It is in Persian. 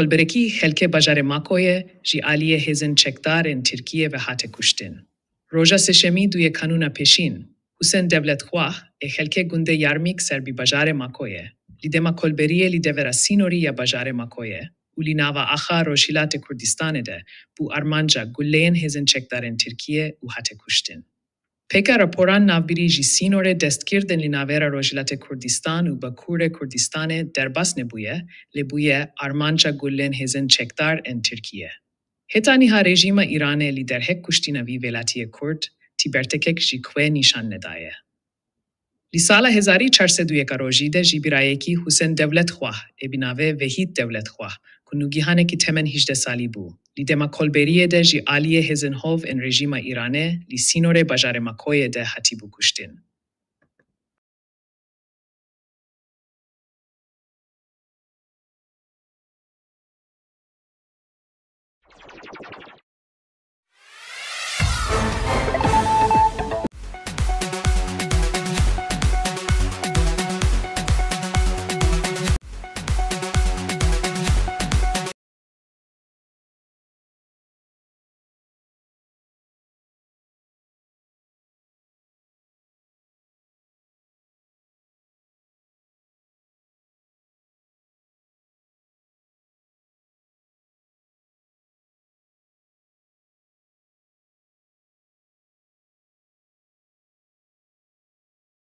کلبرکی خلک بجار ماکوی جی آلیه هزن چکدار ان ترکیه و هات کشتن. روژا سشمی دوی کانونا پیشین. حسین دولت خواه خلک گنده یارمیک سربی بجار ماکوی. لیدما کلبریه لیده وراسینوری یا بجار ماکوی. ولی ناوا آخا روشیلات کردستان ده بو ارمانجا گلین هزن چکدار ان ترکیه و هات کشتن. پیکا راپوران ناوبری جی سینور دستگیردن لناویرا روشیلات کردستان و باکور کردستان درباس نبویه لبویه ارمانجا گلین هزن چکدار ان ترکیه. هتانی ها رژیم ایران لیدر هک کشتینوی ولاتی کرد تیبرتکک جی کوه نشان ندایه. لیسالا 1401 روجیده جی برایکی حسین دولت خواه ابناوه وحید دولت خواه کنوگیهانه کی تمن 18 سالی بو. لیدما کلبریه ده جی آلیه هزنهوف ان رژیم ایرانه لی سینور بجار مکوی ده حتی بو کشتین.